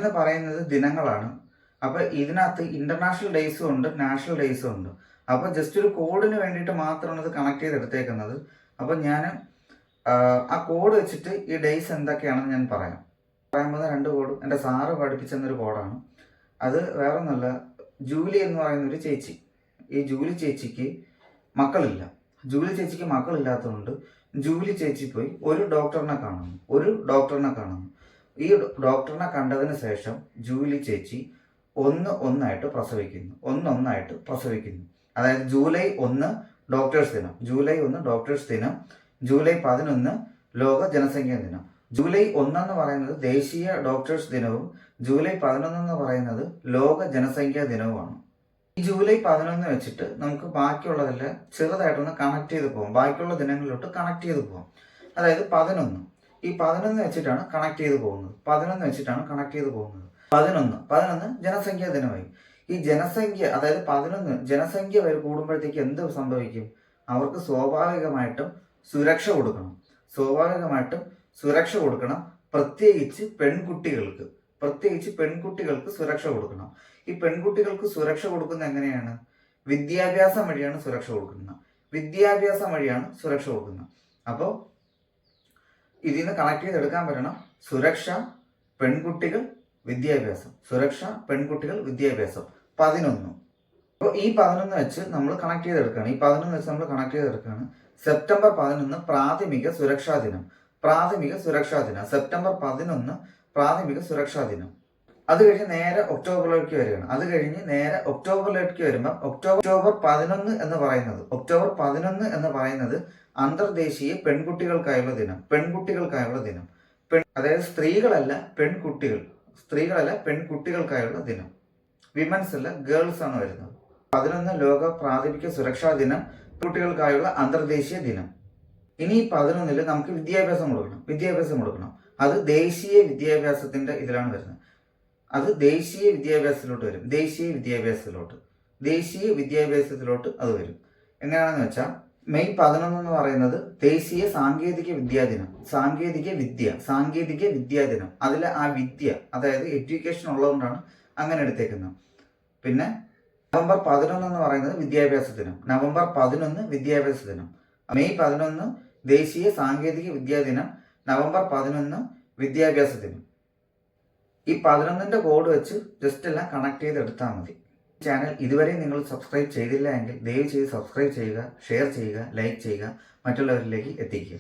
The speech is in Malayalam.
എന്ന് പറയുന്നത് ദിനങ്ങളാണ്. അപ്പോൾ ഇതിനകത്ത് ഇന്റർനാഷണൽ ഡേയ്സും ഉണ്ട്, നാഷണൽ ഡേയ്സും ഉണ്ട്. അപ്പോൾ ജസ്റ്റ് ഒരു കോഡിന് വേണ്ടിയിട്ട് മാത്രമാണ് ഇത് കണക്ട് ചെയ്തെടുത്തേക്കുന്നത്. അപ്പോൾ ഞാൻ ആ കോഡ് വെച്ചിട്ട് ഈ ഡേയ്സ് എന്തൊക്കെയാണെന്ന് ഞാൻ പറയാൻ പോകുന്ന 2 കോഡും എൻ്റെ സാറ് പഠിപ്പിച്ചെന്നൊരു കോഡാണ്. അത് വേറെ ഒന്നുമല്ല, ജൂലി എന്ന് പറയുന്നൊരു ചേച്ചി. ഈ ജൂലി ചേച്ചിക്ക് മക്കളില്ല. ജൂലി ചേച്ചിക്ക് മക്കളില്ലാത്തതുകൊണ്ട് ജൂലി ചേച്ചി പോയി ഒരു ഡോക്ടറിനെ കാണുന്നു. ഈ ഡോക്ടറിനെ കണ്ടതിന് ശേഷം ജൂലി ചേച്ചി ഒന്നായിട്ട് പ്രസവിക്കുന്നു. അതായത് ജൂലൈ 1 ഡോക്ടേഴ്സ് ദിനം, ജൂലൈ 11 ലോക ജനസംഖ്യാ ദിനം. ജൂലൈ 1 എന്ന് പറയുന്നത് ദേശീയ ഡോക്ടേഴ്സ് ദിനവും ജൂലൈ 11 എന്ന് പറയുന്നത് ലോക ജനസംഖ്യാ ദിനവുമാണ്. ഈ ജൂലൈ 11 വെച്ചിട്ട് നമുക്ക് ബാക്കിയുള്ളതെല്ലാം ചെറുതായിട്ടൊന്ന് കണക്ട് ചെയ്ത് പോകാം, ബാക്കിയുള്ള ദിനങ്ങളിലോട്ട് കണക്ട് ചെയ്ത് പോകാം. അതായത് 11 ഈ 11 വെച്ചിട്ടാണ് കണക്ട് ചെയ്ത് പോകുന്നത്. 11 ജനസംഖ്യാ ദിനമായി. ഈ ജനസംഖ്യ, അതായത് 11 ജനസംഖ്യ വരെ കൂടുമ്പോഴത്തേക്ക് എന്ത് സംഭവിക്കും? അവർക്ക് സ്വാഭാവികമായിട്ടും സുരക്ഷ കൊടുക്കണം. പ്രത്യേകിച്ച് പെൺകുട്ടികൾക്ക് സുരക്ഷ കൊടുക്കണം. ഈ പെൺകുട്ടികൾക്ക് സുരക്ഷ കൊടുക്കുന്നത് എങ്ങനെയാണ്? വിദ്യാഭ്യാസം വഴിയാണ് സുരക്ഷ കൊടുക്കുന്നത്. അപ്പോൾ ഇതിൽ നിന്ന് കണക്ട് ചെയ്തെടുക്കാൻ പറ്റണം സുരക്ഷ, പെൺകുട്ടികൾ, വിദ്യാഭ്യാസം. 11. അപ്പോൾ ഈ 11 വെച്ച് നമ്മൾ കണക്ട് ചെയ്തെടുക്കുകയാണ്. സെപ്റ്റംബർ 11 പ്രാഥമിക സുരക്ഷാ ദിനം. സെപ്റ്റംബർ 11 പ്രാഥമിക സുരക്ഷാ ദിനം. അത് കഴിഞ്ഞ് നേരെ ഒക്ടോബറിലേക്ക് വരികയാണ്. ഒക്ടോബർ 11 എന്ന് പറയുന്നത് അന്തർദേശീയ പെൺകുട്ടികൾക്കായുള്ള ദിനം. അതായത് സ്ത്രീകളല്ല പെൺകുട്ടികൾക്കായുള്ള ദിനം. വിമൻസ് അല്ല, ഗേൾസ് ആണ് വരുന്നത്. 11 ലോക പ്രാഥമിക സുരക്ഷാ ദിനം, കുട്ടികൾക്കായുള്ള അന്തർദേശീയ ദിനം. ഇനി 11 നമുക്ക് വിദ്യാഭ്യാസം കൊടുക്കണം. അത് ദേശീയ വിദ്യാഭ്യാസത്തിന്റെ ഇതിലാണ് വരുന്നത്. അത് ദേശീയ വിദ്യാഭ്യാസത്തിലോട്ട് അത് വരും. എങ്ങനെയാണെന്ന് വെച്ചാൽ മെയ് 11 എന്ന് പറയുന്നത് ദേശീയ സാങ്കേതിക വിദ്യാദിനം. അതിൽ ആ വിദ്യ, അതായത് എഡ്യൂക്കേഷൻ ഉള്ളതുകൊണ്ടാണ് അങ്ങനെ എടുത്തേക്കുന്നത്. പിന്നെ നവംബർ 11 എന്ന് പറയുന്നത് വിദ്യാഭ്യാസ ദിനം. മെയ് 11 ദേശീയ സാങ്കേതിക വിദ്യാദിനം, നവംബർ 11 വിദ്യാഭ്യാസ ദിനം. ഈ 11ന്റെ കോഡ് വെച്ച് ജസ്റ്റ് എല്ലാം കണക്ട് ചെയ്തെടുത്താൽ മതി. ചാനൽ ഇതുവരെ നിങ്ങൾ സബ്സ്ക്രൈബ് ചെയ്തില്ല എങ്കിൽ ദയവ് ചെയ്ത് സബ്സ്ക്രൈബ് ചെയ്യുക, ഷെയർ ചെയ്യുക, ലൈക്ക് ചെയ്യുക, മറ്റുള്ളവരിലേക്ക് എത്തിക്കുക.